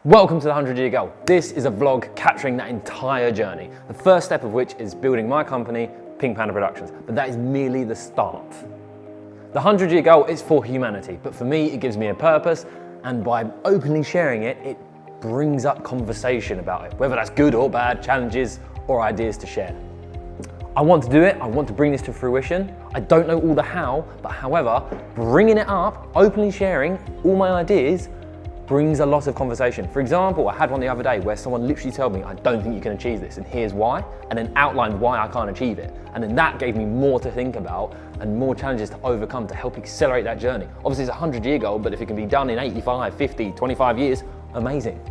Welcome to the 100-Year Goal. This is a vlog capturing that entire journey. The first step of which is building my company, Pink Panda Productions, but that is merely the start. The 100-Year Goal is for humanity, but for me it gives me a purpose, and by openly sharing it, it brings up conversation about it, whether that's good or bad, challenges or ideas to share. I want to do it, I want to bring this to fruition. I don't know all the how, but however, bringing it up, openly sharing all my ideas brings a lot of conversation. For example, I had one the other day where someone literally told me, I don't think you can achieve this and here's why, and then outlined why I can't achieve it. And then that gave me more to think about and more challenges to overcome to help accelerate that journey. Obviously it's a 100-year goal, but if it can be done in 85, 50, 25 years, amazing.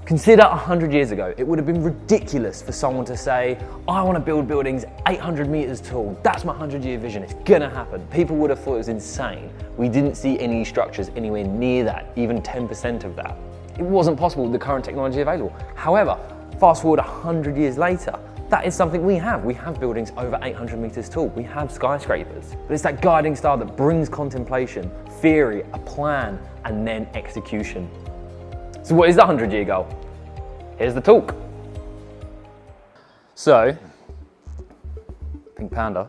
Consider 100 years ago, it would have been ridiculous for someone to say, I want to build buildings 800 meters tall. That's my 100-year vision, it's gonna happen. People would have thought it was insane. We didn't see any structures anywhere near that, even 10% of that. It wasn't possible with the current technology available. However, fast forward 100 years later, that is something we have. We have buildings over 800 meters tall. We have skyscrapers. But it's that guiding star that brings contemplation, theory, a plan, and then execution. So what is the 100-year goal? Here's the talk. So, Pink Panda,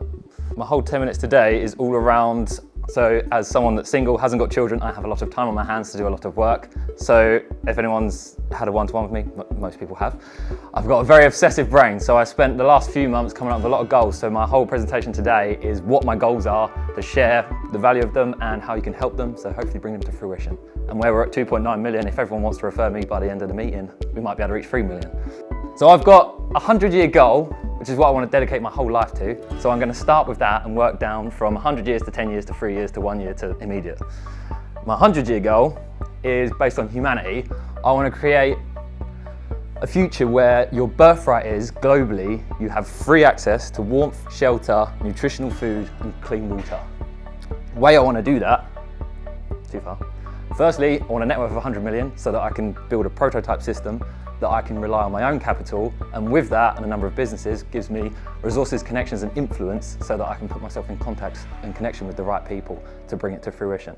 my whole 10 minutes today is all around, so as someone that's single, hasn't got children, I have a lot of time on my hands to do a lot of work. So if anyone's had a one-to-one with me, most people have, I've got a very obsessive brain. So I spent the last few months coming up with a lot of goals. So my whole presentation today is what my goals are, to share the value of them and how you can help them. So hopefully bring them to fruition. And where we're at 2.9 million, if everyone wants to refer me by the end of the meeting, we might be able to reach 3 million. So I've got a 100-year goal, which is what I want to dedicate my whole life to. So I'm going to start with that and work down from 100 years to 10 years to 3 years to 1 year to immediate. My 100-year goal is based on humanity. I want to create a future where your birthright is, globally, you have free access to warmth, shelter, nutritional food and clean water. The way I want to do that, too far. Firstly, I want a net worth of 100 million so that I can build a prototype system that I can rely on my own capital, and with that and a number of businesses gives me resources, connections and influence so that I can put myself in contact and connection with the right people to bring it to fruition.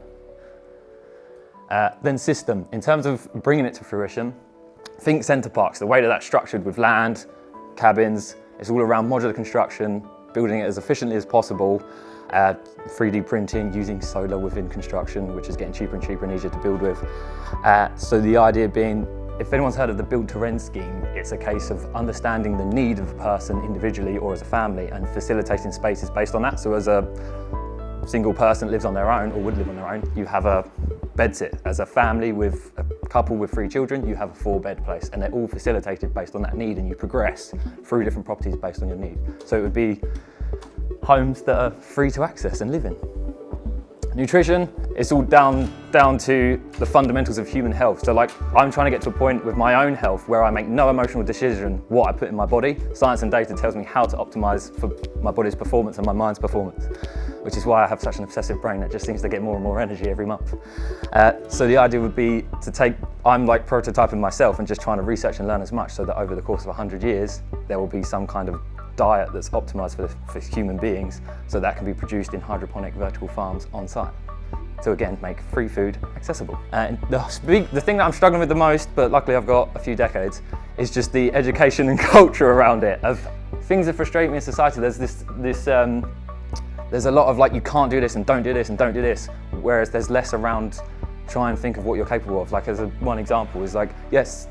Then system, in terms of bringing it to fruition, think Center Parcs, the way that that's structured with land, cabins, it's all around modular construction, building it as efficiently as possible, 3D printing, using solar within construction, which is getting cheaper and cheaper and easier to build with. So the idea being, if anyone's heard of the Build to Rent scheme, it's a case of understanding the need of a person individually or as a family and facilitating spaces based on that. So as a single person that lives on their own or would live on their own, you have a bed sit. As a family with a couple with 3 children, you have a 4-bed place, and they're all facilitated based on that need, and you progress through different properties based on your need. So it would be homes that are free to access and live in. Nutrition, it's all down to the fundamentals of human health. So like, I'm trying to get to a point with my own health where I make no emotional decision what I put in my body. Science and data tells me how to optimize for my body's performance and my mind's performance, which is why I have such an obsessive brain that just seems to get more and more energy every month. So the idea would be to I'm like prototyping myself and just trying to research and learn as much so that over the course of 100 years, there will be some kind of diet that's optimized for human beings, so that can be produced in hydroponic vertical farms on site. To again, make free food accessible. And the thing that I'm struggling with the most, but luckily I've got a few decades, is just the education and culture around it, of things that frustrate me in society. There's there's a lot of like, you can't do this and don't do this and don't do this, whereas there's less around try and think of what you're capable of. Like one example is like, yes,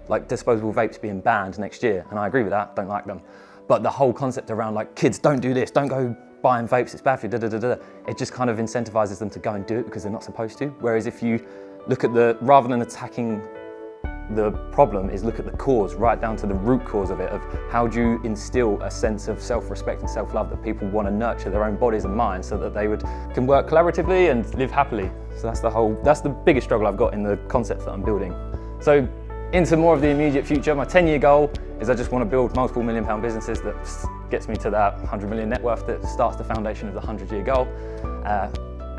like disposable vapes being banned next year, and I agree with that, don't like them. But the whole concept around like, kids, don't do this, don't go buying vapes, it's bad for you, it just kind of incentivizes them to go and do it because they're not supposed to. Whereas if you look at rather than attacking the problem, is look at the cause, right down to the root cause of it, of how do you instill a sense of self-respect and self-love that people want to nurture their own bodies and minds so that they can work collaboratively and live happily. So that's the biggest struggle I've got in the concepts that I'm building. So into more of the immediate future, my 10-year goal is I just want to build multiple £1 million businesses that gets me to that 100 million net worth that starts the foundation of the 100-year goal.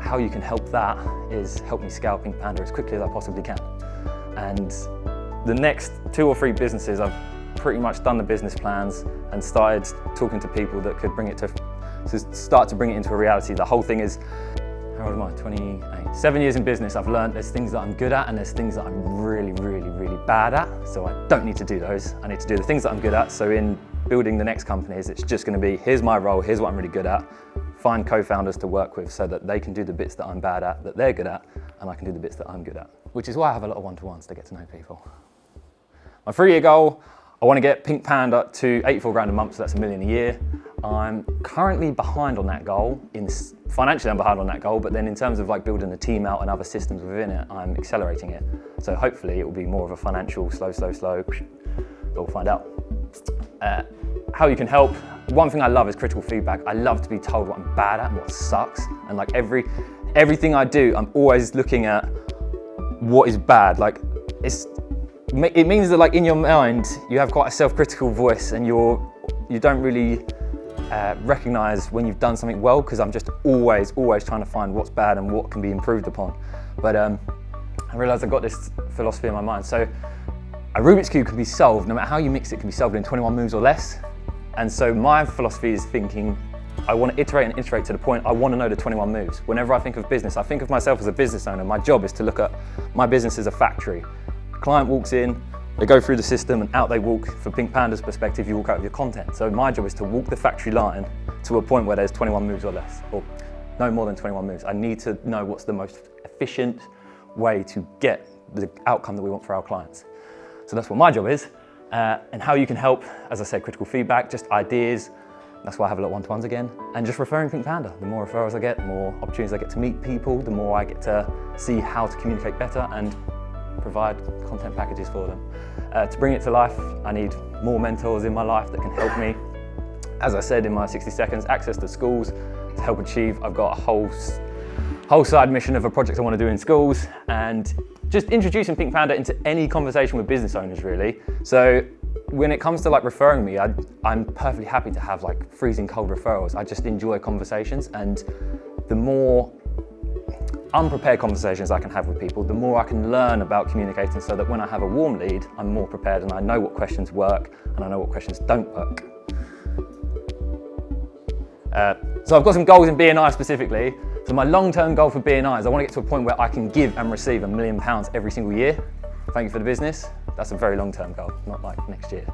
How you can help that is help me scale Pink Panda as quickly as I possibly can. And the next 2 or 3 businesses, I've pretty much done the business plans and started talking to people that could bring it to start to bring it into a reality. The whole thing is, how how old am I? 28. 7 years in business, I've learned there's things that I'm good at and there's things that I'm really, really, really bad at. So I don't need to do those. I need to do the things that I'm good at. So in building the next companies, it's just going to be, here's my role, here's what I'm really good at. Find co-founders to work with so that they can do the bits that I'm bad at, that they're good at, and I can do the bits that I'm good at. Which is why I have a lot of one-to-ones to get to know people. My 3-year goal, I want to get Pink Panda to 84 grand a month, so that's $1 million a year. I'm currently behind on that goal. Financially, I'm behind on that goal, but then in terms of like building a team out and other systems within it, I'm accelerating it. So hopefully it will be more of a financial slow, but we'll find out. How you can help. One thing I love is critical feedback. I love to be told what I'm bad at and what sucks. And like everything I do, I'm always looking at what is bad. Like it means that like in your mind, you have quite a self-critical voice and you don't really recognize when you've done something well, because I'm just always trying to find what's bad and what can be improved upon. But I realized I've got this philosophy in my mind. So a Rubik's Cube can be solved, no matter how you mix it, can be solved in 21 moves or less. And so my philosophy is thinking, I want to iterate and iterate to the point I want to know the 21 moves. Whenever I think of business, I think of myself as a business owner. My job is to look at my business as a factory. Client walks in, they go through the system and out they walk. From Pink Panda's perspective, you walk out with your content. So my job is to walk the factory line to a point where there's 21 moves or less, or no more than 21 moves. I need to know what's the most efficient way to get the outcome that we want for our clients. So that's what my job is. And how you can help, as I said, critical feedback, just ideas. That's why I have a lot of one-to-ones again. And just referring Pink Panda. The more referrals I get, the more opportunities I get to meet people, the more I get to see how to communicate better and provide content packages for them. To bring it to life, I need more mentors in my life that can help me. As I said in my 60 seconds, access to schools to help achieve. I've got a whole side mission of a project I want to do in schools, and just introducing Pink Panda into any conversation with business owners, really. So when it comes to like referring me, I'm perfectly happy to have like freezing cold referrals. I just enjoy conversations, and the more unprepared conversations I can have with people, the more I can learn about communicating, so that when I have a warm lead, I'm more prepared and I know what questions work and I know what questions don't work. So I've got some goals in BNI specifically. So my long-term goal for BNI is I want to get to a point where I can give and receive £1 million every single year. Thank you for the business. That's a very long-term goal, not like next year.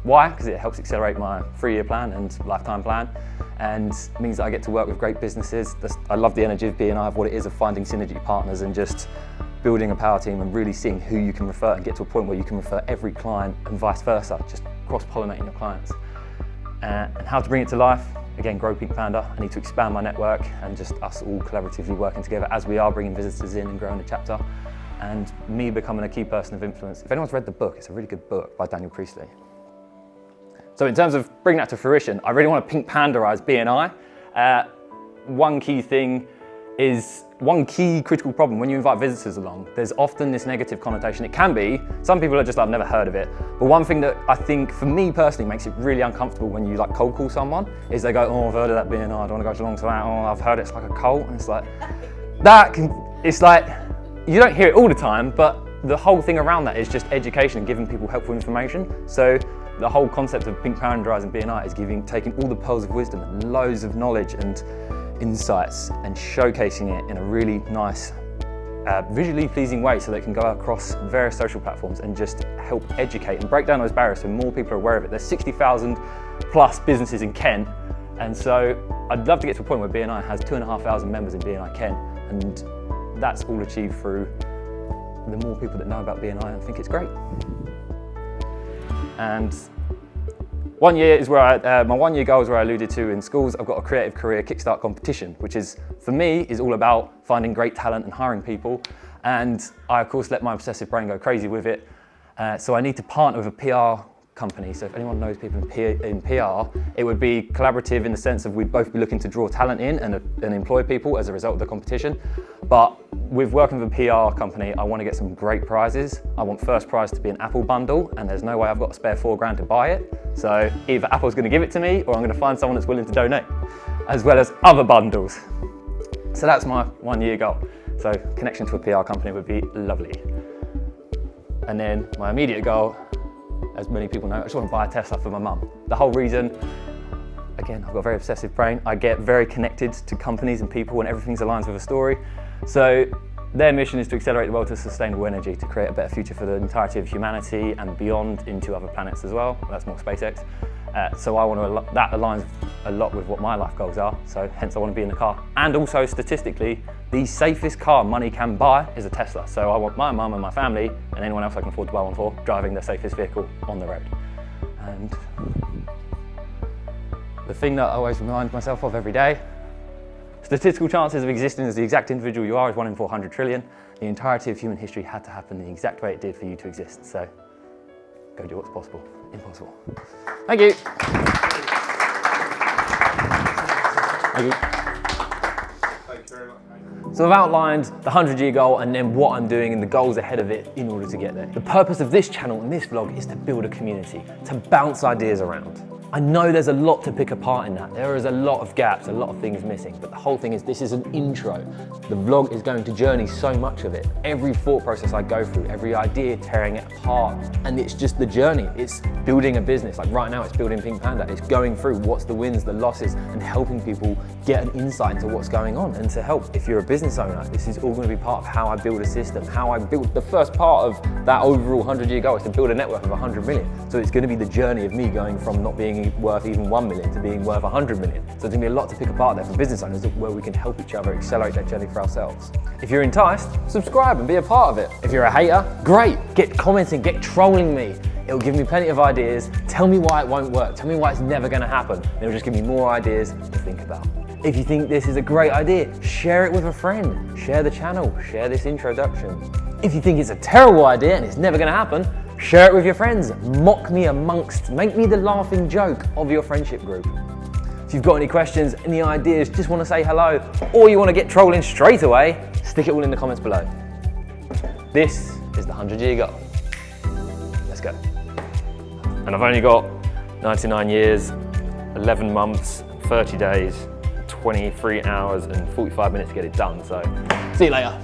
Why? Because it helps accelerate my 3-year plan and lifetime plan, and means that I get to work with great businesses. I love the energy of BNI, of what it is of finding synergy partners and just building a power team and really seeing who you can refer and get to a point where you can refer every client and vice versa, just cross-pollinating your clients. And how to bring it to life? Again, grow Pink Panda. I need to expand my network and just us all collaboratively working together as we are bringing visitors in and growing the chapter. And me becoming a key person of influence. If anyone's read the book, it's a really good book by Daniel Priestley. So in terms of bringing that to fruition, I really want to Pink Pandaize BNI. One key critical problem when you invite visitors along, there's often this negative connotation. It can be, some people are just like, I've never heard of it. But one thing that I think, for me personally, makes it really uncomfortable when you like cold call someone, is they go, oh, I've heard of that BNI, I don't want to go along to that, oh, I've heard it's like a cult. And it's like, it's like, you don't hear it all the time, but the whole thing around that is just education and giving people helpful information. So the whole concept of Pink Pandaize and BNI is taking all the pearls of wisdom and loads of knowledge and insights and showcasing it in a really nice, visually pleasing way, so that it can go across various social platforms and just help educate and break down those barriers so more people are aware of it. There's 60,000 plus businesses in Kent, and so I'd love to get to a point where BNI has 2,500 members in BNI Kent, and that's all achieved through the more people that know about BNI and think it's great. And 1 year is where my 1 year goal is where I alluded to in schools. I've got a creative career kickstart competition, which is, for me, is all about finding great talent and hiring people. And I, of course, let my obsessive brain go crazy with it. So I need to partner with a PR company. So if anyone knows people in PR, it would be collaborative in the sense of we'd both be looking to draw talent in and employ people as a result of the competition. But with working with a PR company, I want to get some great prizes. I want first prize to be an Apple bundle, and there's no way I've got to spare £4 to buy it. So either Apple's going to give it to me, or I'm going to find someone that's willing to donate, as well as other bundles. So that's my 1 year goal. So connection to a PR company would be lovely. And then my immediate goal, as many people know, I just want to buy a Tesla for my mum. The whole reason, again, I've got a very obsessive brain. I get very connected to companies and people when everything's aligned with a story. So their mission is to accelerate the world to sustainable energy, to create a better future for the entirety of humanity and beyond into other planets as well. That's more SpaceX. So I want to, that aligns a lot with what my life goals are. So hence I want to be in the car. And also statistically, the safest car money can buy is a Tesla. So I want my mum and my family and anyone else I can afford to buy one for driving the safest vehicle on the road. And the thing that I always remind myself of every day, statistical chances of existing as the exact individual you are is 1 in 400 trillion. The entirety of human history had to happen the exact way it did for you to exist. So go do what's possible. Impossible. Thank you. Thank you. So I've outlined the 100-year goal and then what I'm doing and the goals ahead of it in order to get there. The purpose of this channel and this vlog is to build a community, to bounce ideas around. I know there's a lot to pick apart in that. There is a lot of gaps, a lot of things missing, but the whole thing is this is an intro. The vlog is going to journey so much of it. Every thought process I go through, every idea, tearing it apart, and it's just the journey. It's building a business. Like right now, it's building Pink Panda. It's going through what's the wins, the losses, and helping people get an insight into what's going on. And to help, if you're a business owner, this is all going to be part of how I build a system, how I build the first part of that overall 100-year goal is to build a network of 100 million. So it's going to be the journey of me going from not being worth even 1 million to being worth 100 million. So there's going to be a lot to pick apart there for business owners where we can help each other accelerate that journey for ourselves. If you're enticed, subscribe and be a part of it. If you're a hater, great. Get commenting, get trolling me. It'll give me plenty of ideas. Tell me why it won't work. Tell me why it's never going to happen. It'll just give me more ideas to think about. If you think this is a great idea, share it with a friend. Share the channel, share this introduction. If you think it's a terrible idea and it's never going to happen, share it with your friends. Mock me amongst, make me the laughing joke of your friendship group. If you've got any questions, any ideas, just want to say hello, or you want to get trolling straight away, stick it all in the comments below. This is the 100-year goal. Let's go. And I've only got 99 years, 11 months, 30 days, 23 hours and 45 minutes to get it done. So see you later.